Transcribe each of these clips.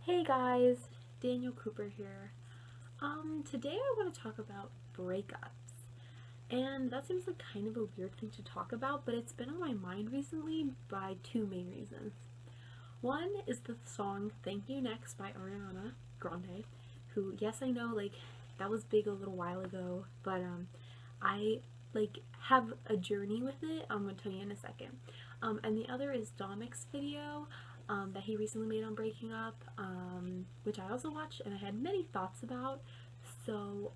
Hey guys, Daniel Cooper here. Today I want to talk about breakups. And that seems like kind of a weird thing to talk about, but it's been on my mind recently by two main reasons. One is the song Thank You Next by Ariana Grande, who, yes, I know, that was big a little while ago, but, I, have a journey with it. I'm gonna tell you in a second. And the other is Domics' video, that he recently made on breaking up, which I also watched and I had many thoughts about. So,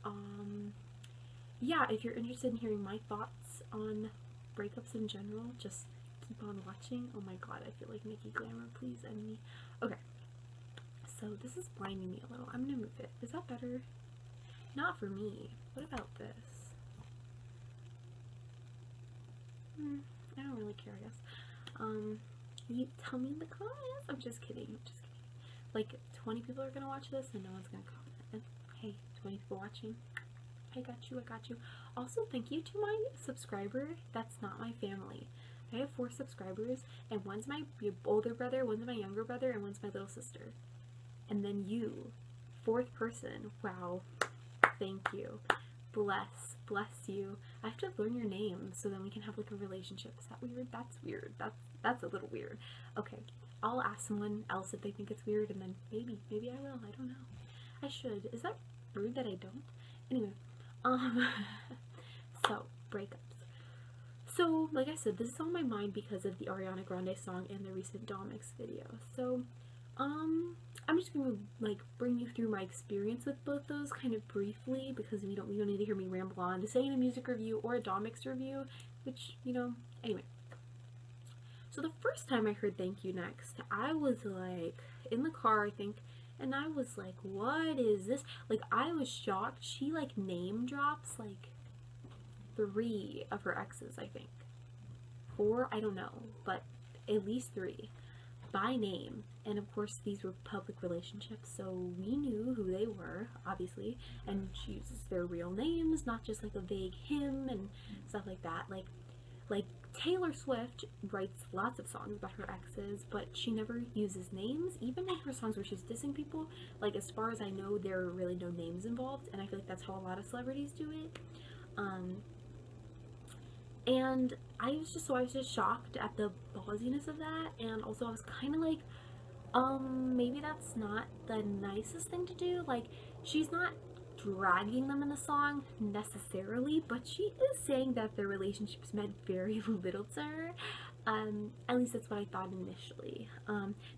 yeah, if you're interested in hearing my thoughts on breakups in general, just keep on watching. Oh my god, I feel like Nikki Glamour, please end me. Okay, so this is blinding me a little. I'm gonna move it. Is that better? Not for me. What about this? I don't really care, I guess. You tell me in the comments. I'm just kidding. Like, 20 people are gonna watch this and no one's gonna comment. And hey, 20 people watching, I got you. Also, thank you to my subscriber that's not my family. I have 4 subscribers, and one's my older brother, one's my younger brother, and one's my little sister. And then you, 4th person. Wow. Thank you. Bless you. I have to learn your name so then we can have like a relationship. Is that weird? That's weird. That's a little weird. Okay, I'll ask someone else if they think it's weird, and then maybe I will. I don't know. I should. Is that rude that I don't? Anyway, so breakups. So, like I said, this is on my mind because of the Ariana Grande song and the recent Domics video. So, I'm just gonna bring you through my experience with both those kind of briefly, because you don't need to hear me ramble on to say in a music review or a Domics review, which, anyway. So the first time I heard Thank You Next, I was in the car, I think, and I was like, what is this? I was shocked. She name drops 3 of her exes, I think. 4, I don't know, but at least 3 by name. And of course these were public relationships, so we knew who they were, obviously, and she uses their real names, not just a vague him and stuff like that. Like Taylor Swift writes lots of songs about her exes, but she never uses names. Even in her songs where she's dissing people, as far as I know, there are really no names involved, and I feel like that's how a lot of celebrities do it. And I was just shocked at the ballsiness of that, and also I was kind of maybe that's not the nicest thing to do. She's not dragging them in the song necessarily, but she is saying that their relationships meant very little to her. At least that's what I thought initially.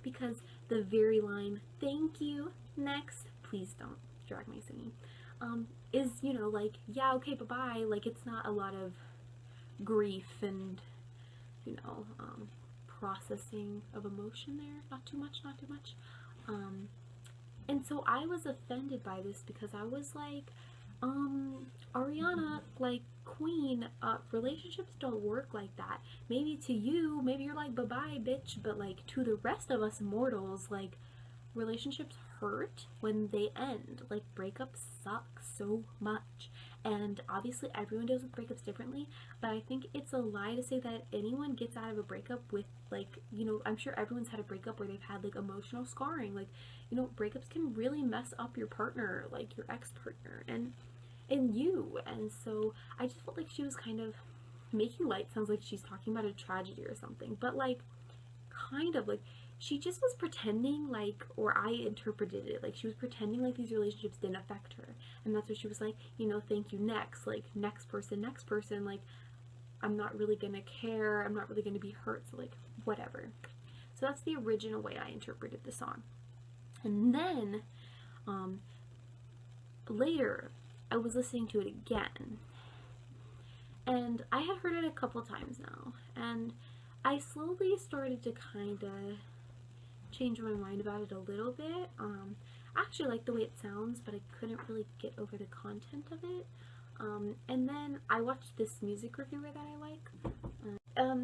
Because the very line, "Thank you, next," please don't drag my singing, is, yeah, okay, bye-bye. It's not a lot of grief and, processing of emotion there. Not too much. And so I was offended by this because I was like, Ariana, queen, relationships don't work like that. Maybe to you, maybe you're like, bye-bye, bitch, but to the rest of us mortals, relationships hurt when they end. Breakups suck so much. And obviously everyone deals with breakups differently, but I think it's a lie to say that anyone gets out of a breakup with I'm sure everyone's had a breakup where they've had emotional scarring. Breakups can really mess up your partner, your ex-partner, and you. And so I just felt like she was kind of making light. Sounds like she's talking about a tragedy or something, but kind of she just was pretending or I interpreted it she was pretending these relationships didn't affect her, and that's what she was like, thank you, next, next person, I'm not really gonna care, I'm not really gonna be hurt, so whatever. So that's the original way I interpreted the song. And then later I was listening to it again, and I had heard it a couple times now, and I slowly started to kind of change my mind about it a little bit. I actually like the way it sounds, but I couldn't really get over the content of it. And then I watched this music reviewer that I like.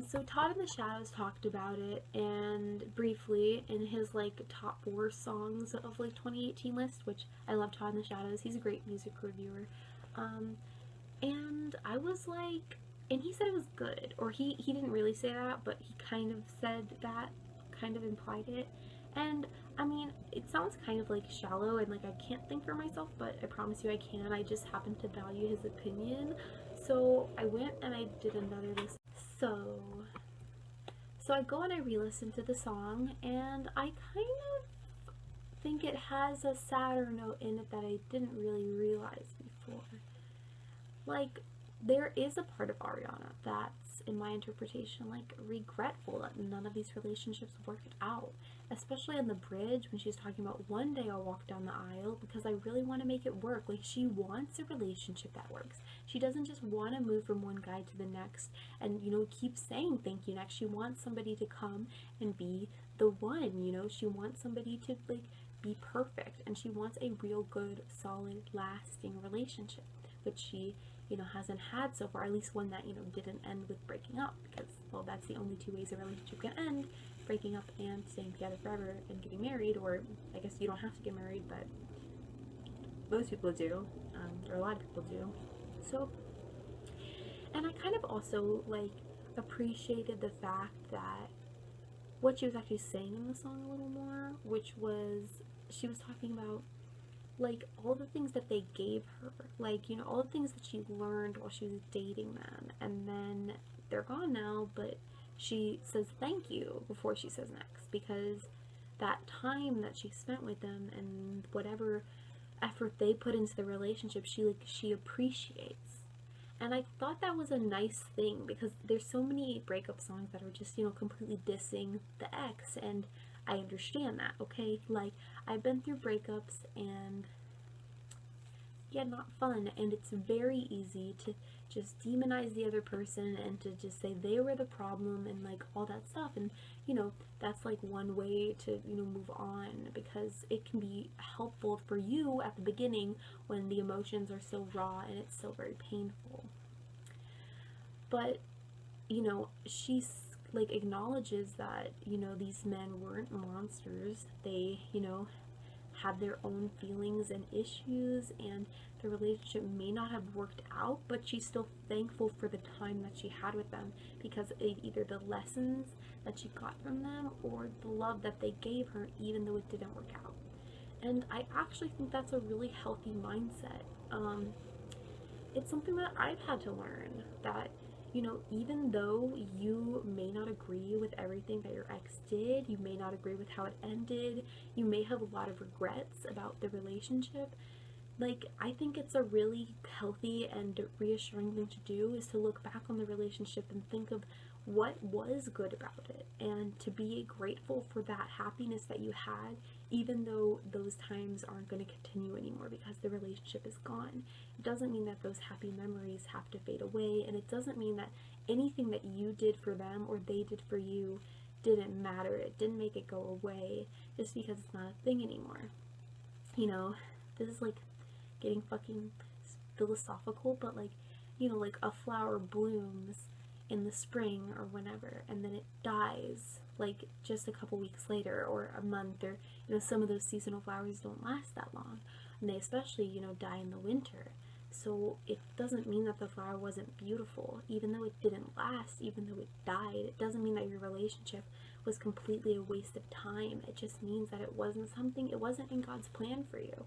So Todd in the Shadows talked about it, and briefly, in his top 4 songs of 2018 list, which I love Todd in the Shadows. He's a great music reviewer. And I was like, and he said it was good, or he didn't really say that, but he kind of said that, kind of implied it. And I mean, it sounds kind of like shallow and like I can't think for myself, but I promise you I can. I just happen to value his opinion. So I went and I did another listen. So I go and I re-listen to the song, and I kind of think it has a sadder note in it that I didn't really realize before. Like, there is a part of Ariana that's, in my interpretation, like regretful that none of these relationships worked out. Especially on the bridge when she's talking about one day I'll walk down the aisle because I really want to make it work. Like, she wants a relationship that works. She doesn't just want to move from one guy to the next and, you know, keep saying thank you next. She wants somebody to come and be the one, you know. She wants somebody to, like, be perfect, and she wants a real good, solid, lasting relationship, which she, you know, hasn't had so far, at least one that, you know, didn't end with breaking up, because, well, that's the only two ways a relationship can end: breaking up and staying together forever and getting married. Or I guess you don't have to get married, but most people do, or a lot of people do. So, and I kind of also, like, appreciated the fact that what she was actually saying in the song a little more, which was, she was talking about, like, all the things that they gave her, like, you know, all the things that she learned while she was dating them, and then they're gone now, but she says thank you before she says next, because that time that she spent with them and whatever effort they put into the relationship, she appreciates. And I thought that was a nice thing, because there's so many breakup songs that are just, you know, completely dissing the ex, and I understand that, okay? Like, I've been through breakups, and yeah, not fun, and it's very easy to just demonize the other person and to just say they were the problem and, like, all that stuff. And, you know, that's like one way to, you know, move on, because it can be helpful for you at the beginning when the emotions are so raw and it's so very painful. But, you know, she's, like, acknowledges that, you know, these men weren't monsters. They, you know, had their own feelings and issues, and the relationship may not have worked out, but she's still thankful for the time that she had with them, because of either the lessons that she got from them or the love that they gave her, even though it didn't work out. And I actually think that's a really healthy mindset. It's something that I've had to learn, that, you know, even though you may not agree with everything that your ex did, you may not agree with how it ended, you may have a lot of regrets about the relationship, like, I think it's a really healthy and reassuring thing to do, is to look back on the relationship and think of what was good about it, and to be grateful for that happiness that you had, even though those times aren't going to continue anymore because the relationship is gone. It doesn't mean that those happy memories have to fade away, and it doesn't mean that anything that you did for them or they did for you didn't matter. It didn't make it go away just because it's not a thing anymore. You know, this is like getting fucking philosophical, but, like, you know, like, a flower blooms in the spring or whenever, and then it dies, like, just a couple weeks later or a month, or, you know, some of those seasonal flowers don't last that long, and they especially, you know, die in the winter. So it doesn't mean that the flower wasn't beautiful, even though it didn't last, even though it died. It doesn't mean that your relationship was completely a waste of time. It just means that it wasn't in God's plan for you.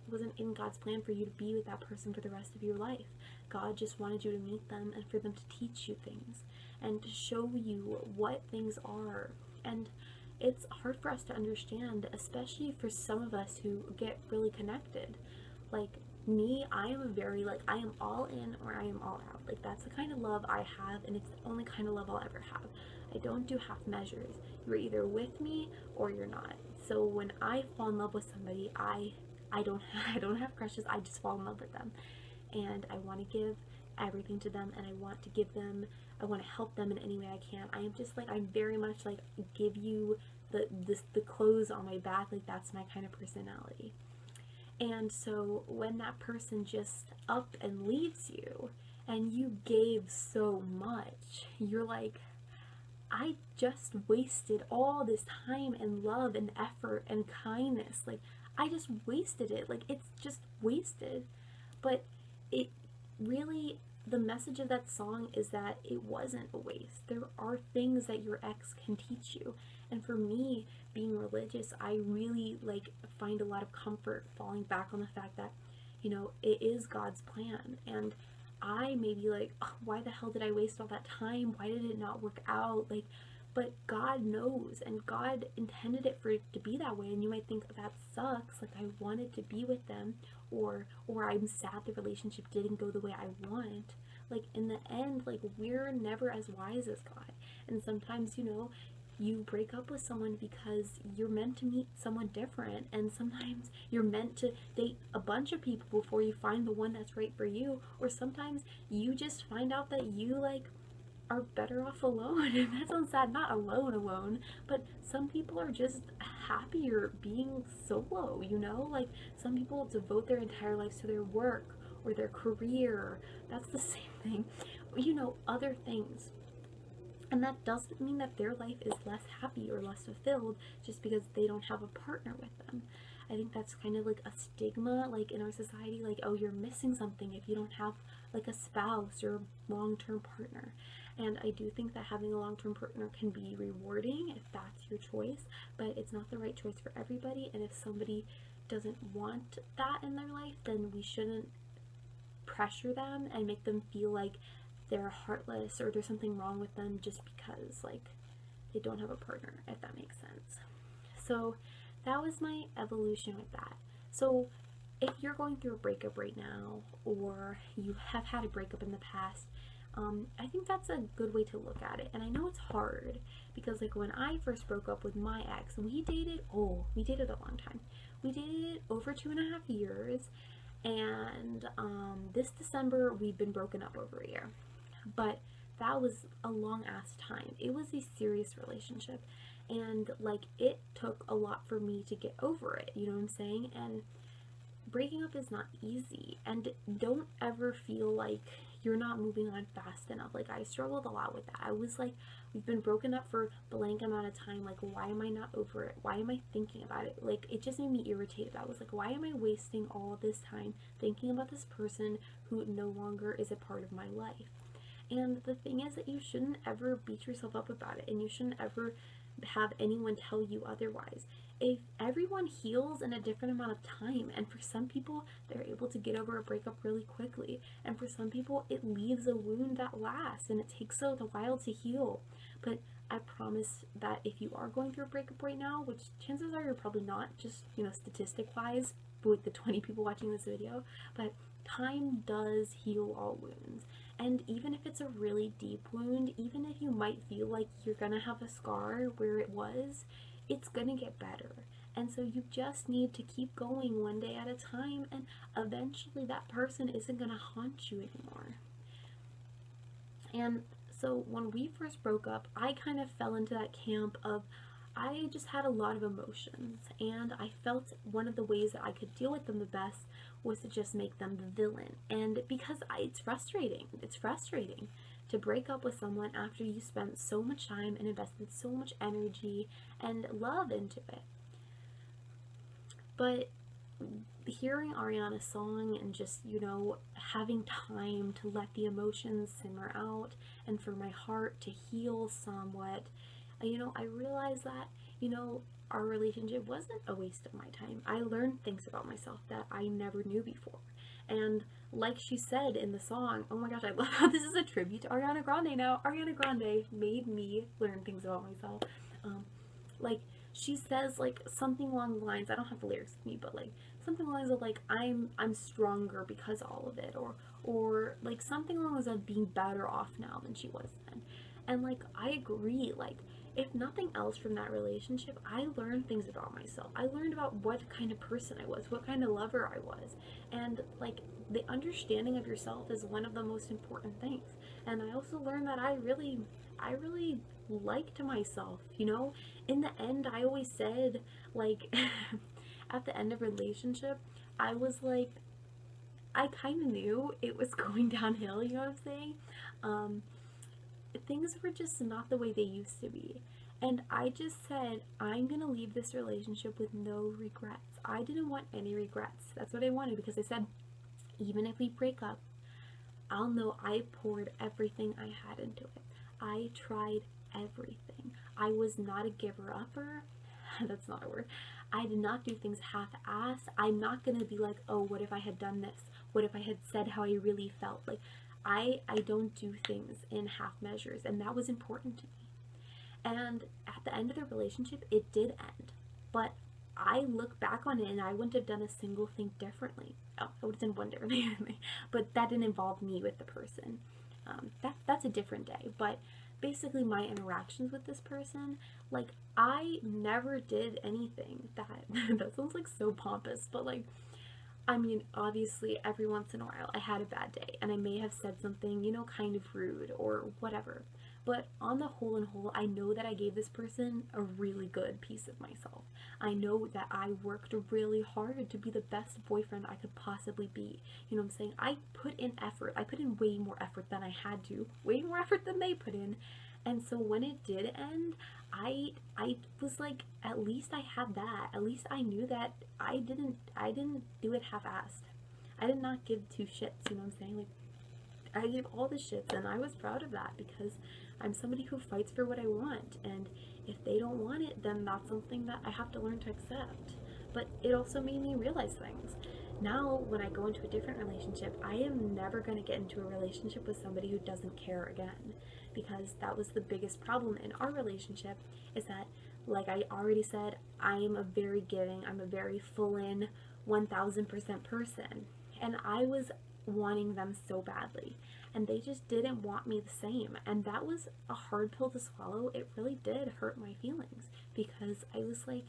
It wasn't in God's plan for you to be with that person for the rest of your life. God just wanted you to meet them and for them to teach you things and to show you what things are. And it's hard for us to understand, especially for some of us who get really connected. Like me, I am a very, like, I am all in or I am all out. Like, that's the kind of love I have, and it's the only kind of love I'll ever have. I don't do half measures. You're either with me or you're not. So when I fall in love with somebody, I don't have crushes. I just fall in love with them, and I want to give everything to them, and I want to help them in any way I can. I am just, like, I'm very much like, give you the clothes on my back. Like, that's my kind of personality. And so when that person just up and leaves you, and you gave so much, you're like, I just wasted all this time and love and effort and kindness. Like, I just wasted it. Like, it's just wasted. But it really, the message of that song is that it wasn't a waste. There are things that your ex can teach you, And for me, being religious, I really like find a lot of comfort falling back on the fact that, you know, it is God's plan. And I may be like, oh, why the hell did I waste all that time? Why did it not work out? Like, but God knows, and God intended it for it to be that way. And you might think that sucks, like I wanted to be with them, or I'm sad the relationship didn't go the way I want. Like in the end, like we're never as wise as God. And sometimes, you know, you break up with someone because you're meant to meet someone different, and sometimes you're meant to date a bunch of people before you find the one that's right for you, or sometimes you just find out that you like are better off alone. And that sounds sad, not alone, but some people are just happier being solo, you know? Like some people devote their entire lives to their work or their career. That's the same thing, you know, other things. And that doesn't mean that their life is less happy or less fulfilled just because they don't have a partner with them. I think that's kind of like a stigma, like in our society, like, oh, you're missing something if you don't have like a spouse or a long-term partner. And I do think that having a long-term partner can be rewarding if that's your choice, but it's not the right choice for everybody. And if somebody doesn't want that in their life, then we shouldn't pressure them and make them feel like they're heartless or there's something wrong with them just because like they don't have a partner, if that makes sense. So that was my evolution with that. So if you're going through a breakup right now, or you have had a breakup in the past, I think that's a good way to look at it. And I know it's hard because like when I first broke up with my ex, we dated a long time. We dated over 2.5 years, and this December we've been broken up over a year. But that was a long ass time. It was a serious relationship, and like it took a lot for me to get over it, you know what I'm saying? And breaking up is not easy, and don't ever feel like you're not moving on fast enough. Like I struggled a lot with that. I was like, we've been broken up for blank amount of time, like why am I not over it? Why am I thinking about it? Like it just made me irritated. I was like, why am I wasting all of this time thinking about this person who no longer is a part of my life? And the thing is that you shouldn't ever beat yourself up about it, and you shouldn't ever have anyone tell you otherwise. If everyone heals in a different amount of time, and for some people they're able to get over a breakup really quickly, and for some people it leaves a wound that lasts and it takes a while to heal. But I promise that if you are going through a breakup right now, which chances are you're probably not, just, you know, statistic wise with the 20 people watching this video, but time does heal all wounds. And even if it's a really deep wound, even if you might feel like you're gonna have a scar where it was, it's gonna get better. And so you just need to keep going one day at a time, and eventually that person isn't gonna haunt you anymore. And so when we first broke up, I kind of fell into that camp of I just had a lot of emotions, and I felt one of the ways that I could deal with them the best was to just make them the villain. And because it's frustrating to break up with someone after you spent so much time and invested so much energy and love into it. But hearing Ariana's song and just, you know, having time to let the emotions simmer out and for my heart to heal somewhat, you know, I realized that, you know, our relationship wasn't a waste of my time. I learned things about myself that I never knew before. And like she said in the song, oh my gosh, I love how this is a tribute to Ariana Grande now. Ariana Grande made me learn things about myself. Like she says like something along the lines, I don't have the lyrics with me, but like something along the lines of like I'm stronger because of all of it, or like something along the lines of being better off now than she was then. And like I agree, like if nothing else from that relationship, I learned things about myself. I learned about what kind of person I was, what kind of lover I was. And like the understanding of yourself is one of the most important things. And I also learned that I really liked myself, you know? In the end, I always said like at the end of a relationship, I was like, I kind of knew it was going downhill, you know what I'm saying? Things were just not the way they used to be. And I just said, I'm gonna leave this relationship with no regrets. I didn't want any regrets. That's what I wanted, because I said, even if we break up, I'll know I poured everything I had into it. I tried everything. I was not a giver-upper. That's not a word. I did not do things half-assed. I'm not gonna be like, oh, what if I had done this? What if I had said how I really felt? Like, I don't do things in half measures, and that was important to me. And at the end of the relationship, it did end. But I look back on it and I wouldn't have done a single thing differently. Oh, I would have done one different thing, but that didn't involve me with the person. That's a different day. But basically, my interactions with this person, like, I never did anything that that sounds like so pompous, but like, I mean, obviously, every once in a while, I had a bad day, and I may have said something, you know, kind of rude or whatever. But on the whole and whole, I know that I gave this person a really good piece of myself. I know that I worked really hard to be the best boyfriend I could possibly be. You know what I'm saying? I put in effort. I put in way more effort than I had to. Way more effort than they put in. And so when it did end, I was like, at least I had that. At least I knew that I didn't do it half-assed. I did not give two shits, you know what I'm saying? Like, I gave all the shits, and I was proud of that because I'm somebody who fights for what I want, and if they don't want it, then that's something that I have to learn to accept. But it also made me realize things. Now, when I go into a different relationship, I am never going to get into a relationship with somebody who doesn't care again, because that was the biggest problem in our relationship, is that, like I already said, I am a very giving, I'm a very full-in, 1000% person, and I was wanting them so badly, and they just didn't want me the same, and that was a hard pill to swallow. It really did hurt my feelings, because I was like,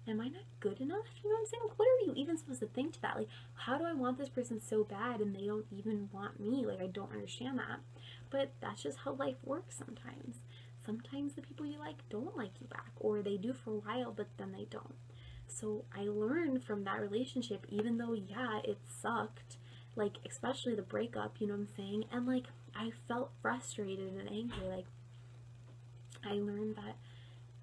am I not good enough? You know what I'm saying? What are you even supposed to think to that? Like, how do I want this person so bad and they don't even want me? Like, I don't understand that. But that's just how life works sometimes. Sometimes the people you like don't like you back, or they do for a while, but then they don't. So I learned from that relationship, even though, yeah, it sucked, like, especially the breakup, you know what I'm saying? And, like, I felt frustrated and angry. Like, I learned that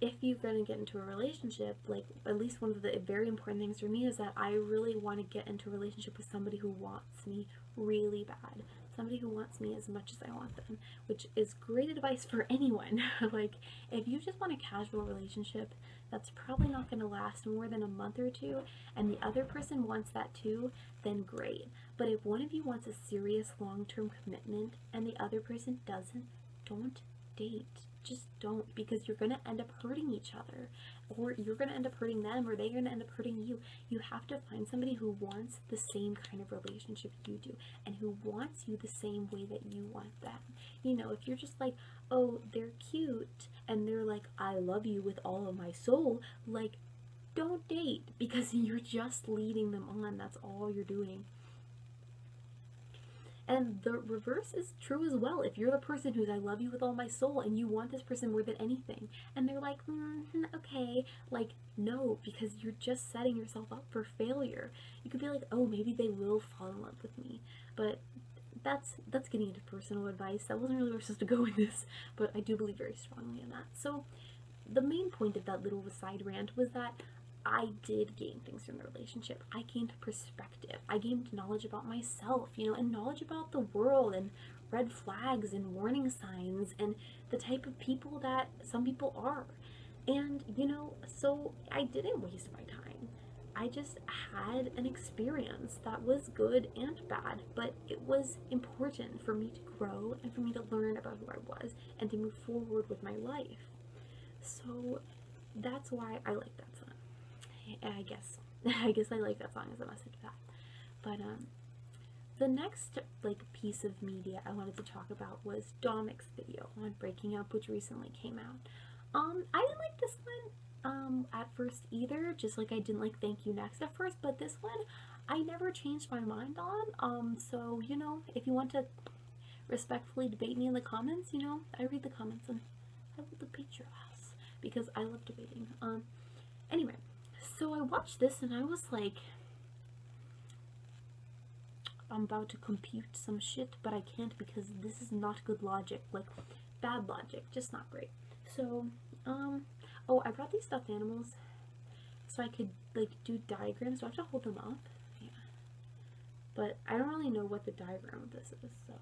if you're going to get into a relationship, like, at least one of the very important things for me is that I really want to get into a relationship with somebody who wants me really bad. Somebody who wants me as much as I want them, which is great advice for anyone. Like, if you just want a casual relationship that's probably not going to last more than a month or two, and the other person wants that too, then great. But if one of you wants a serious long-term commitment and the other person doesn't, don't date. Just don't, because you're going to end up hurting each other, or you're going to end up hurting them, or they're going to end up hurting you. You have to find somebody who wants the same kind of relationship you do, and who wants you the same way that you want them. You know, if you're just like, oh, they're cute, and they're like, I love you with all of my soul, like, don't date, because you're just leading them on. That's all you're doing. And the reverse is true as well. If you're the person who's I love you with all my soul and you want this person more than anything, and they're like, okay, like, no, because you're just setting yourself up for failure. You could be like, oh, maybe they will fall in love with me, but that's getting into personal advice. That wasn't really where we're supposed to go with this, but I do believe very strongly in that. So the main point of that little side rant was that I did gain things from the relationship. I gained perspective. I gained knowledge about myself, you know, and knowledge about the world, and red flags and warning signs, and the type of people that some people are. And, you know, so I didn't waste my time. I just had an experience that was good and bad, but it was important for me to grow and for me to learn about who I was and to move forward with my life. So that's why I like that song. I guess I like that song as a message of that. But the next, like, piece of media I wanted to talk about was Domics' video on breaking up, which recently came out. I didn't like this one at first either, just like I didn't like Thank You Next at first, but this one I never changed my mind on. So, you know, if you want to respectfully debate me in the comments, you know, I read the comments and I will debate your ass because I love debating. Anyway, so I watched this and I was like, I'm about to compute some shit, but I can't because this is not good logic. Like, bad logic, just not great. So, oh, I brought these stuffed animals so I could, like, do diagrams. Do I have to hold them up? Yeah. But I don't really know what the diagram of this is, so.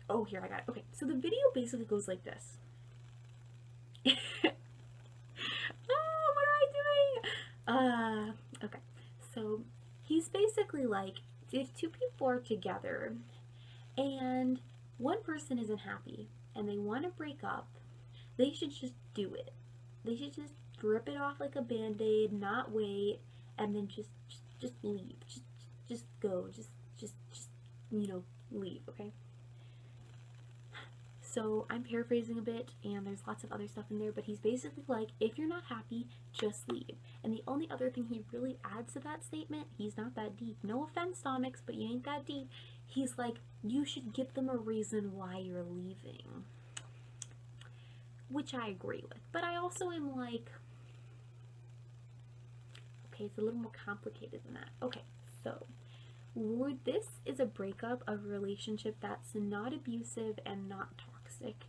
Oh, here, I got it. Okay, so the video basically goes like this. Okay. So he's basically like, if two people are together and one person isn't happy and they want to break up, they should just do it. They should just rip it off like a band-aid, not wait, and then just leave. Just go. Just leave, okay? So I'm paraphrasing a bit, and there's lots of other stuff in there, but he's basically like, if you're not happy, just leave. And the only other thing he really adds to that statement, he's not that deep. No offense, Domics, but you ain't that deep. He's like, you should give them a reason why you're leaving. Which I agree with. But I also am like, okay, it's a little more complicated than that. Okay, so this is a breakup of a relationship that's not abusive and not toxic,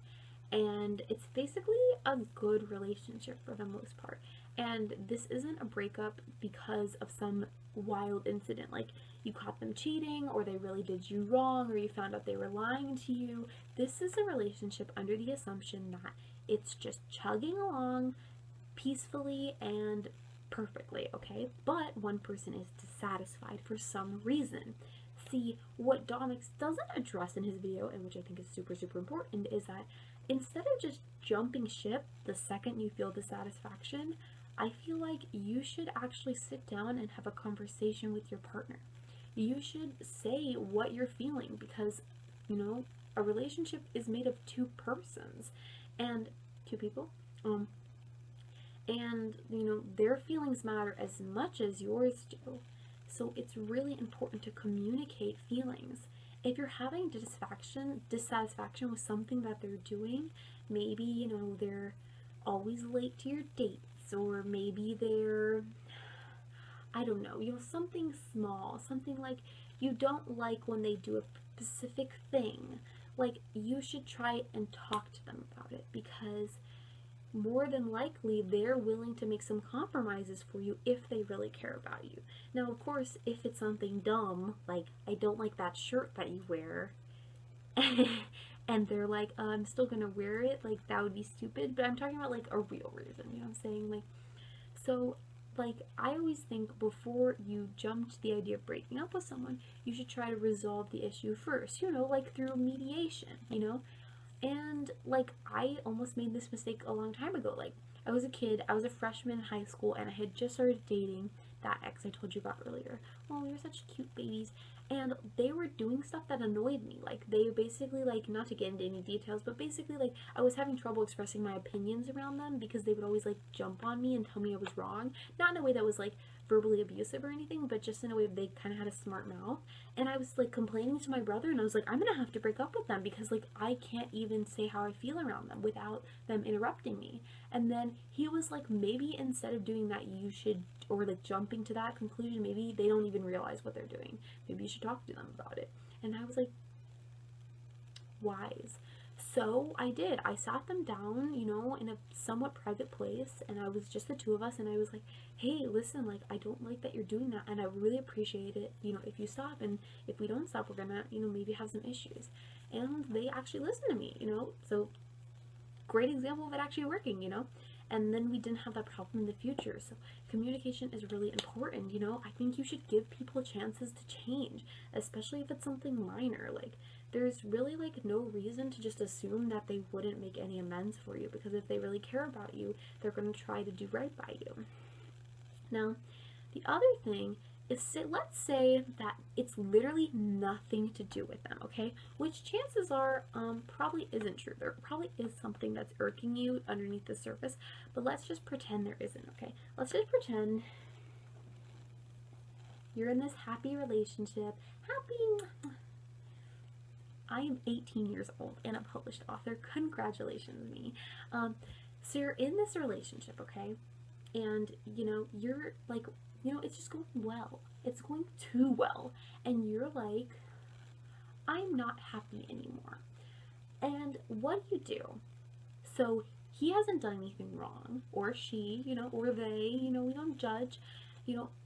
and it's basically a good relationship for the most part. And this isn't a breakup because of some wild incident, like you caught them cheating or they really did you wrong or you found out they were lying to you. This is a relationship under the assumption that it's just chugging along peacefully and perfectly, okay? But one person is dissatisfied for some reason. See, what Domics doesn't address in his video, and which I think is super important, is that instead of just jumping ship the second you feel dissatisfaction, I feel like you should actually sit down and have a conversation with your partner. You should say what you're feeling, because, a relationship is made of two persons and two people. And their feelings matter as much as yours do. So it's really important to communicate feelings. If you're having dissatisfaction with something that they're doing, maybe they're always late to your dates, or maybe they're, I don't know, something small, something like you don't like when they do a specific thing. Like, you should try and talk to them about it, because more than likely they're willing to make some compromises for you if they really care about you. Now, of course, if it's something dumb, like, I don't like that shirt that you wear, and they're like, I'm still gonna wear it, like, that would be stupid. But I'm talking about, like, a real reason, you know what I'm saying? Like, so, like, I always think before you jump to the idea of breaking up with someone, you should try to resolve the issue first, like through mediation, And, like, I almost made this mistake a long time ago. Like, I was a kid, I was a freshman in high school, and I had just started dating that ex I told you about earlier. Oh, you're such cute babies. And they were doing stuff that annoyed me. Like, they basically, like, not to get into any details, but basically, like, I was having trouble expressing my opinions around them because they would always, like, jump on me and tell me I was wrong. Not in a way that was, like, verbally abusive or anything, but just in a way they kind of had a smart mouth. And I was, like, complaining to my brother, and I was like, I'm gonna have to break up with them because, like, I can't even say how I feel around them without them interrupting me. And then he was like, maybe instead of doing that, you should, or like jumping to that conclusion, maybe they don't even realize what they're doing. Maybe you should talk to them about it. And I was like, wise. So I did. I sat them down, in a somewhat private place, and I was just the two of us, and I was like, hey, listen, like, I don't like that you're doing that, and I really appreciate it, if you stop, and if we don't stop, we're gonna, maybe have some issues. And they actually listened to me, so great example of it actually working, and then we didn't have that problem in the future. So communication is really important. I think you should give people chances to change, especially if it's something minor. Like, there's really, like, no reason to just assume that they wouldn't make any amends for you, because if they really care about you, they're going to try to do right by you. Now, the other thing is, let's say that it's literally nothing to do with them, okay? Which chances are probably isn't true. There probably is something that's irking you underneath the surface, but let's just pretend there isn't, okay? Let's just pretend you're in this happy relationship. I am 18 years old and a published author. Congratulations, me. So you're in this relationship, okay? And, you're like, it's just going well. It's going too well. And you're like, I'm not happy anymore. And what do you do? So he hasn't done anything wrong, or she, or they, we don't judge,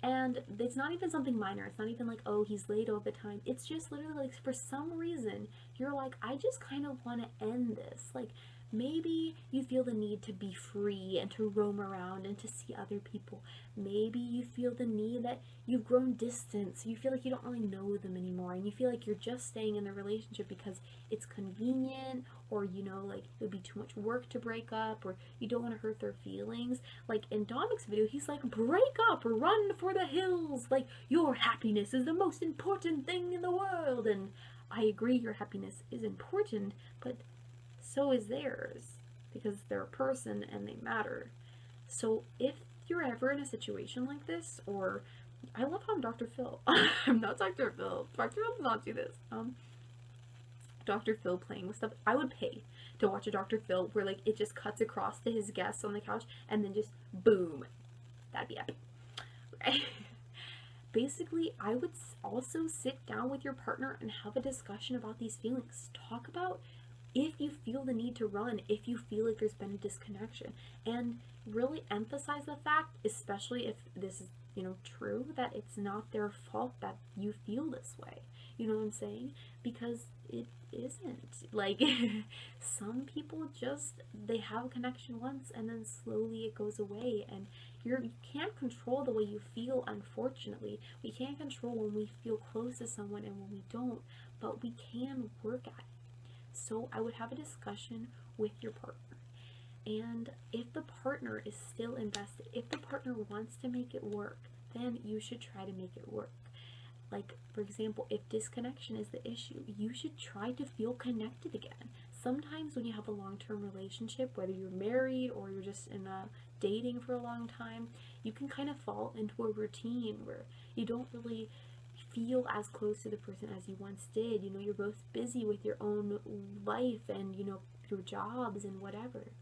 and it's not even something minor. It's not even like, oh, he's late all the time. It's just literally like, for some reason, you're like, I just kind of want to end this. Like, maybe you feel the need to be free and to roam around and to see other people. Maybe you feel the need that you've grown distant, so you feel like you don't really know them anymore, and you feel like you're just staying in the relationship because it's convenient, or like it would be too much work to break up, or you don't want to hurt their feelings. Like in Domics' video, he's like, break up, run for the hills, like your happiness is the most important thing in the world. And I agree, your happiness is important, but so is theirs, because they're a person and they matter. So if you're ever in a situation like this, or I love how I'm Dr. Phil. I'm not Dr. Phil. Dr. Phil does not do this. Dr. Phil playing with stuff. I would pay to watch a Dr. Phil where like it just cuts across to his guests on the couch and then just boom. That'd be epic. Right? Basically, I would also sit down with your partner and have a discussion about these feelings. Talk about if you feel the need to run, if you feel like there's been a disconnection, and really emphasize the fact, especially if this is, true, that it's not their fault that you feel this way. You know what I'm saying? Because it isn't. Like, some people just, they have a connection once and then slowly it goes away, and you can't control the way you feel, unfortunately. We can't control when we feel close to someone and when we don't, but we can work at it. So I would have a discussion with your partner. And if the partner is still invested, if the partner wants to make it work, then you should try to make it work. Like, for example, if disconnection is the issue, you should try to feel connected again. Sometimes when you have a long-term relationship, whether you're married or you're just in a dating for a long time, you can kind of fall into a routine where you don't really feel as close to the person as you once did. You're both busy with your own life and, your jobs and whatever.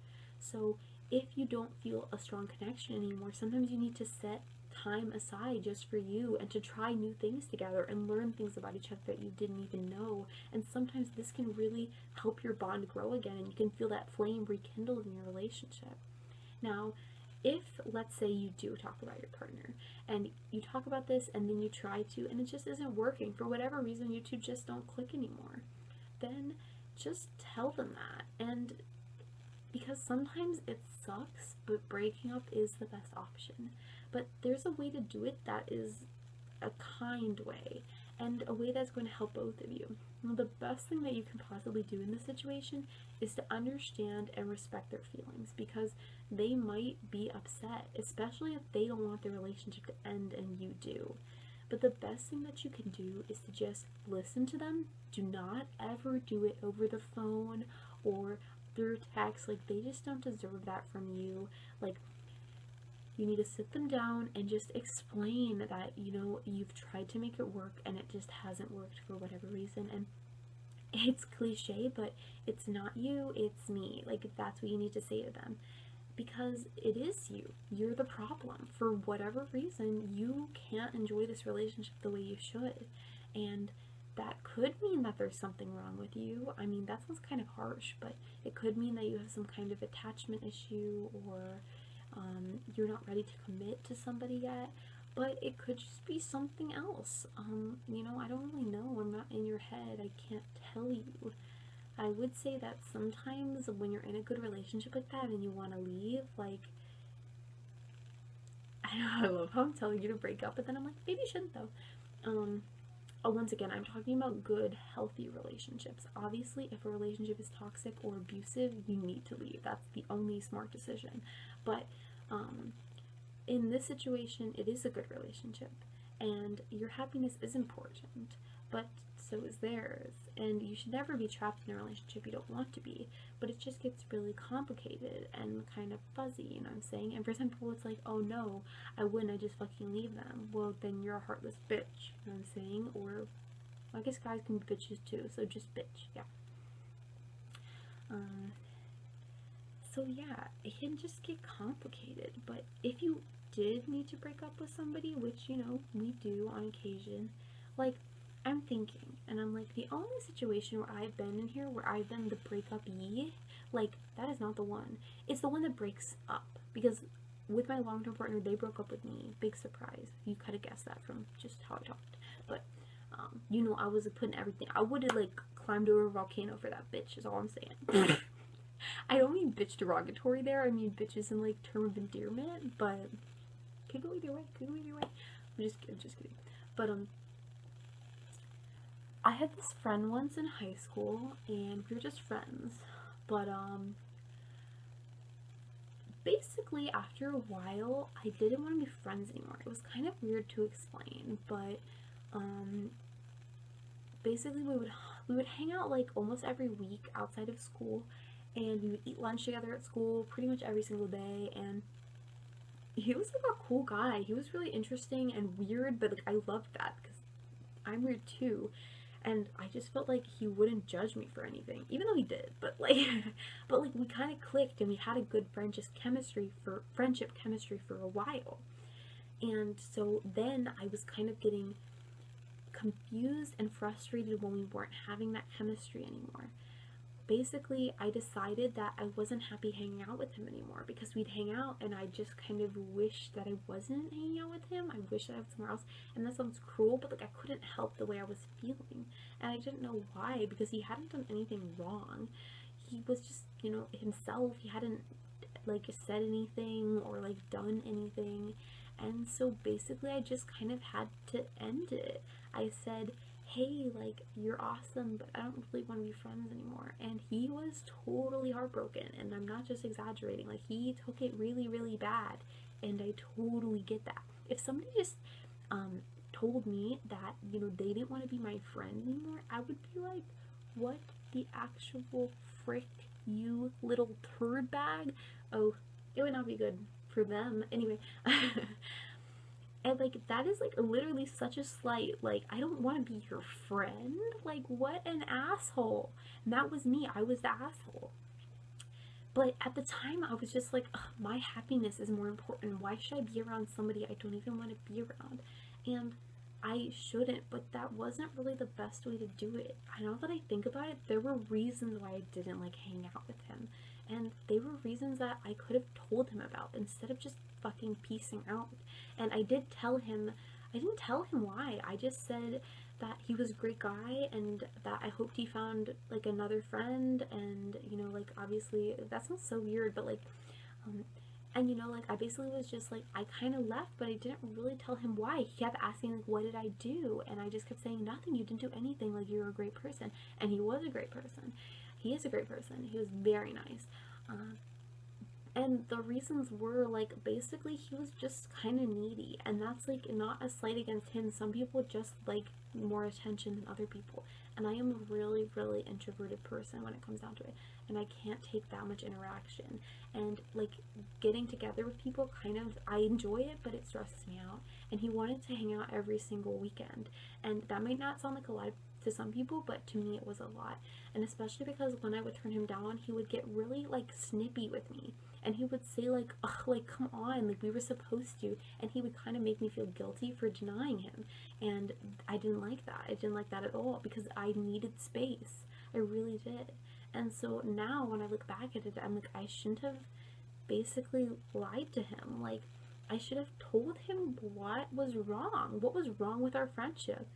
So if you don't feel a strong connection anymore, sometimes you need to set time aside just for you and to try new things together and learn things about each other that you didn't even know. And sometimes this can really help your bond grow again, and you can feel that flame rekindled in your relationship. Now, if, let's say, you do talk about your partner and you talk about this and then you try to and it just isn't working for whatever reason, you two just don't click anymore, then just tell them that. And because sometimes it sucks, but breaking up is the best option. But there's a way to do it that is a kind way and a way that's going to help both of you. Now, the best thing that you can possibly do in this situation is to understand and respect their feelings, because they might be upset, especially if they don't want the relationship to end and you do. But the best thing that you can do is to just listen to them. Do not ever do it over the phone or through text. Like, they just don't deserve that from you. Like, you need to sit them down and just explain that, you've tried to make it work and it just hasn't worked for whatever reason. And it's cliche, but it's not you, it's me. Like, that's what you need to say to them. Because it is you. You're the problem. For whatever reason, you can't enjoy this relationship the way you should. And that could mean that there's something wrong with you. I mean, that sounds kind of harsh, but it could mean that you have some kind of attachment issue, or you're not ready to commit to somebody yet. But it could just be something else. I don't really know. I'm not in your head. I can't tell you. I would say that sometimes when you're in a good relationship like that and you want to leave, like, I love how I'm telling you to break up, but then I'm like, maybe you shouldn't though. Once again, I'm talking about good, healthy relationships. Obviously, if a relationship is toxic or abusive, you need to leave. That's the only smart decision. But in this situation, it is a good relationship, and your happiness is important, but so is theirs. And you should never be trapped in a relationship you don't want to be, but it just gets really complicated and kind of fuzzy, you know what I'm saying? And for some people, it's like, oh no, I wouldn't, I just fucking leave them. Well, then you're a heartless bitch, you know what I'm saying? Or, I guess guys can be bitches too, so just bitch, yeah. So yeah, it can just get complicated, but if you did need to break up with somebody, which, we do on occasion, like, I'm thinking, and I'm like, the only situation where I've been in here, where I've been the breakup-y, like, that is not the one. It's the one that breaks up, because with my long-term partner, they broke up with me. Big surprise. You could have guessed that from just how I talked. But You know, I was like, putting everything. I would have like climbed over a volcano for that bitch, is all I'm saying. I don't mean bitch derogatory there, I mean bitches in like term of endearment, but could go either way, could go either way. I'm just kidding. But I had this friend once in high school and we were just friends. But basically after a while I didn't want to be friends anymore. It was kind of weird to explain, but basically we would hang out like almost every week outside of school, and we would eat lunch together at school pretty much every single day. And he was like a cool guy. He was really interesting and weird, but like I loved that because I'm weird too. And I just felt like he wouldn't judge me for anything, even though he did. But like, but like we kind of clicked and we had a good friendship chemistry for a while. And so then I was kind of getting confused and frustrated when we weren't having that chemistry anymore. Basically, I decided that I wasn't happy hanging out with him anymore because we'd hang out and I just kind of wished that I wasn't hanging out with him. I wish that I was somewhere else. And that sounds cruel, but like I couldn't help the way I was feeling. And I didn't know why, because he hadn't done anything wrong. He was just, you know, himself. He hadn't like said anything or like done anything. And so basically I just kind of had to end it. I said, hey, like, you're awesome, but I don't really want to be friends anymore. And he was totally heartbroken, and I'm not just exaggerating. Like, he took it really, really bad, and I totally get that. If somebody just told me that, you know, they didn't want to be my friend anymore, I would be like, what the actual frick, you little turd bag? Oh, it would not be good for them. Anyway. And like that is like literally such a slight. Like, I don't want to be your friend. Like, what an asshole. And that was me. I was the asshole. But at the time I was just like, my happiness is more important. Why should I be around somebody I don't even want to be around? And I shouldn't, but that wasn't really the best way to do it. I know that I think about it, there were reasons why I didn't like hang out with him. And they were reasons that I could have told him about instead of just fucking piecing out. And I didn't tell him why. I just said that he was a great guy and that I hoped he found like another friend. And you know, like, obviously that sounds so weird, but like and you know, like, I basically was just like, I kind of left, but I didn't really tell him why. He kept asking like, what did I do? And I just kept saying, nothing, you didn't do anything, like, you're a great person. And he was a great person. He is a great person. He was very nice. And the reasons were like, basically he was just kind of needy, and that's like not a slight against him. Some people just like more attention than other people, and I am a really, really introverted person when it comes down to it, and I can't take that much interaction. And like, getting together with people, kind of, I enjoy it, but it stresses me out. And he wanted to hang out every single weekend, and that might not sound like a lot to some people, but to me it was a lot. And especially because when I would turn him down, he would get really like snippy with me, and he would say like, ugh, like, come on, like, we were supposed to. And he would kind of make me feel guilty for denying him, and I didn't like that. I didn't like that at all, because I needed space. I really did. And so now when I look back at it, I'm like, I shouldn't have basically lied to him. Like, I should have told him what was wrong with our friendship.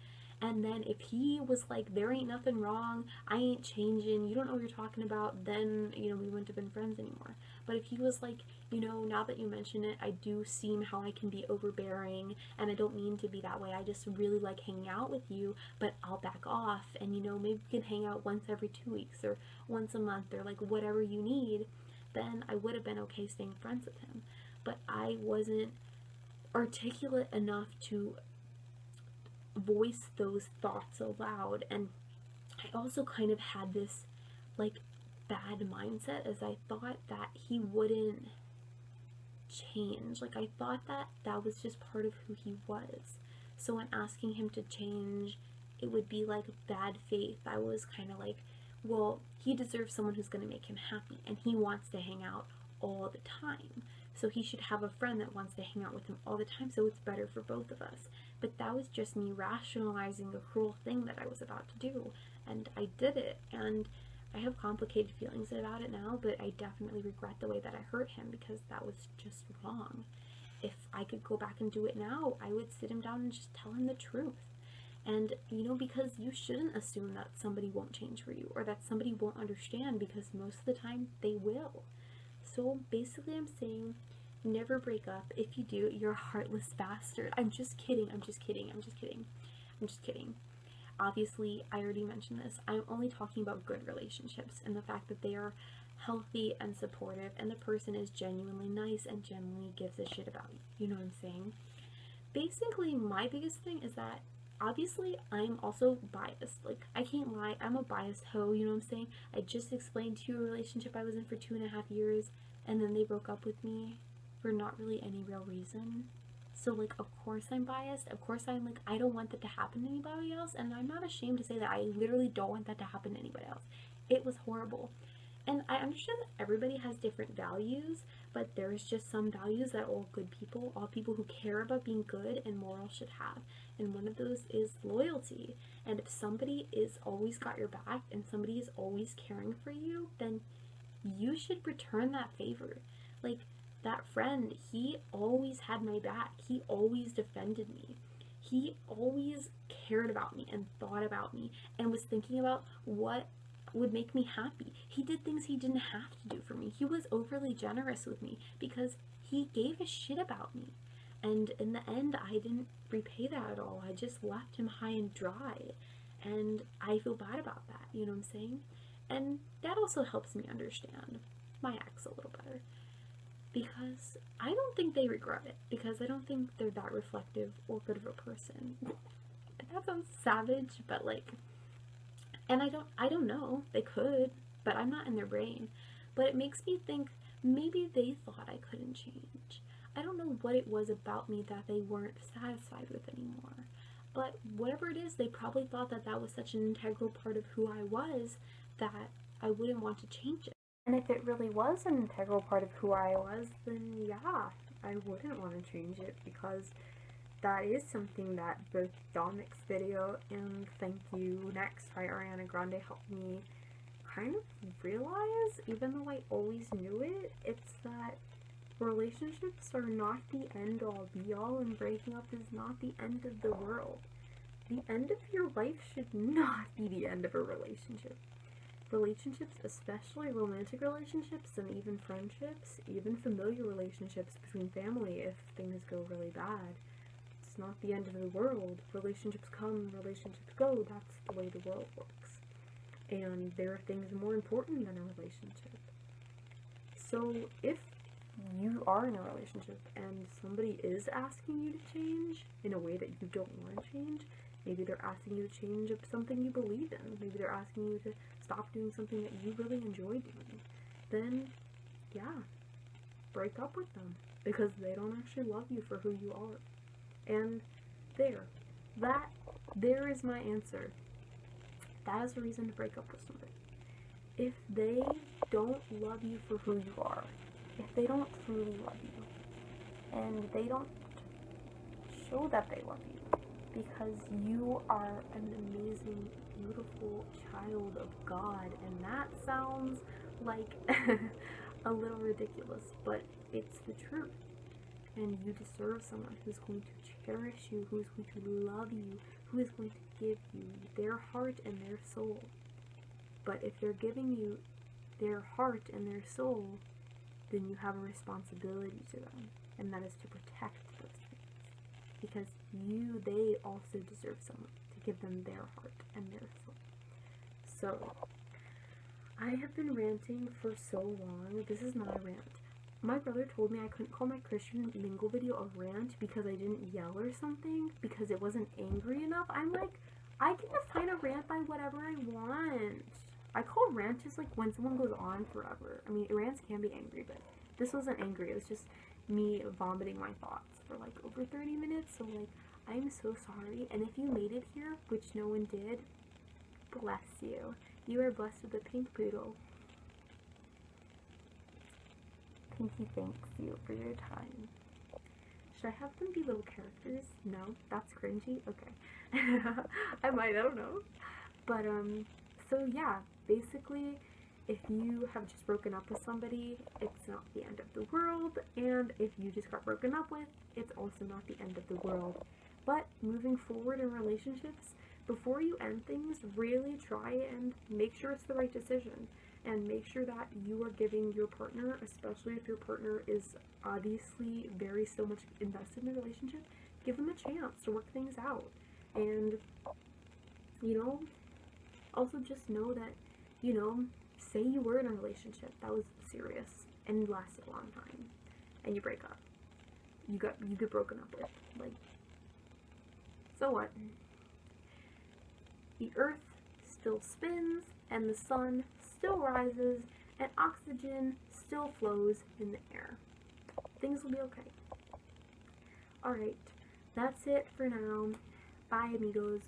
And then if he was like, there ain't nothing wrong, I ain't changing, you don't know what you're talking about, then, you know, we wouldn't have been friends anymore. But if he was like, you know, now that you mention it, I do seem how I can be overbearing, and I don't mean to be that way, I just really like hanging out with you, but I'll back off, and, you know, maybe we can hang out once every 2 weeks, or once a month, or like whatever you need, then I would have been okay staying friends with him. But I wasn't articulate enough to voice those thoughts aloud. And I also kind of had this like bad mindset, as I thought that he wouldn't change. Like, I thought that that was just part of who he was. So when asking him to change, it would be like bad faith. I was kind of like, well, he deserves someone who's going to make him happy, and he wants to hang out all the time. So he should have a friend that wants to hang out with him all the time, so it's better for both of us. But that was just me rationalizing the cruel thing that I was about to do. And I did it, and I have complicated feelings about it now, but I definitely regret the way that I hurt him, because that was just wrong. If I could go back and do it now, I would sit him down and just tell him the truth. And, you know, because you shouldn't assume that somebody won't change for you or that somebody won't understand, because most of the time they will. So basically, I'm saying never break up. If you do, you're a heartless bastard. I'm just kidding. I'm just kidding. I'm just kidding. I'm just kidding. Obviously, I already mentioned this. I'm only talking about good relationships and the fact that they are healthy and supportive and the person is genuinely nice and genuinely gives a shit about you. You know what I'm saying? Basically, my biggest thing is that obviously I'm also biased. Like, I can't lie, I'm a biased hoe, you know what I'm saying? I just explained to you a relationship I was in for 2.5 years, and then they broke up with me for not really any real reason. So, like, of course I'm biased. Of course I'm like, I don't want that to happen to anybody else, and I'm not ashamed to say that I literally don't want that to happen to anybody else. It was horrible. And I understand that everybody has different values, but there's just some values that all good people, all people who care about being good and moral should have. And one of those is loyalty. And if somebody is always got your back and somebody is always caring for you, then you should return that favor. Like, that friend, he always had my back. He always defended me. He always cared about me and thought about me and was thinking about what would make me happy. He did things he didn't have to do for me. He was overly generous with me because he gave a shit about me. And in the end, I didn't repay that at all. I just left him high and dry. And I feel bad about that, you know what I'm saying? And that also helps me understand my ex a little better. Because I don't think they regret it. Because I don't think they're that reflective or good of a person. That sounds savage, but like, and I don't know, they could, but I'm not in their brain. But it makes me think maybe they thought I couldn't change. I don't know what it was about me that they weren't satisfied with anymore. But whatever it is, they probably thought that that was such an integral part of who I was that I wouldn't want to change it. And if it really was an integral part of who I was, then yeah, I wouldn't want to change it, because that is something that both Domics video and Thank You Next by Ariana Grande helped me kind of realize, even though I always knew it. It's that relationships are not the end all be all, and breaking up is not the end of the world. The end of your life should not be the end of a relationship. Relationships, especially romantic relationships and even friendships, even familiar relationships between family if things go really bad, it's not the end of the world. Relationships come, relationships go. That's the way the world works. And there are things more important than a relationship. So if you are in a relationship and somebody is asking you to change in a way that you don't want to change, maybe they're asking you to change something you believe in, maybe they're asking you to stop doing something that you really enjoy doing, then yeah, break up with them, because they don't actually love you for who you are. And there is my answer. That is a reason to break up with somebody. If they don't love you for who you are, if they don't truly love you, and they don't show that they love you, because you are an amazing, beautiful child of God, and that sounds like a little ridiculous, but it's the truth. And you deserve someone who's going to cherish you, who's going to love you, who is going to give you their heart and their soul. But if they're giving you their heart and their soul, then you have a responsibility to them, and that is to protect those things. Because they also deserve someone to give them their heart and their soul. So, I have been ranting for so long. This is not a rant. My brother told me I couldn't call my Christian Mingle video a rant because I didn't yell or something, because it wasn't angry enough. I'm like, I can define a rant by whatever I want. I call rant just like when someone goes on forever. I mean, rants can be angry, but this wasn't angry. It was just me vomiting my thoughts for like over 30 minutes. So like, I'm so sorry. And if you made it here, which no one did, bless you. You are blessed with a pink poodle. Pinky thanks you for your time. Should I have them be little characters? No? That's cringy? Okay. I might, I don't know. But, so yeah, basically, if you have just broken up with somebody, it's not the end of the world, and if you just got broken up with, it's also not the end of the world. But moving forward in relationships, before you end things, really try and make sure it's the right decision. And make sure that you are giving your partner, especially if your partner is obviously very so much invested in the relationship, give them a chance to work things out. And, you know, also just know that, you know, say you were in a relationship that was serious and lasted a long time, and you break up. You get broken up with. Like, so what? The earth still spins, and the sun still rises, and oxygen still flows in the air. Things will be okay. Alright, that's it for now. Bye, amigos.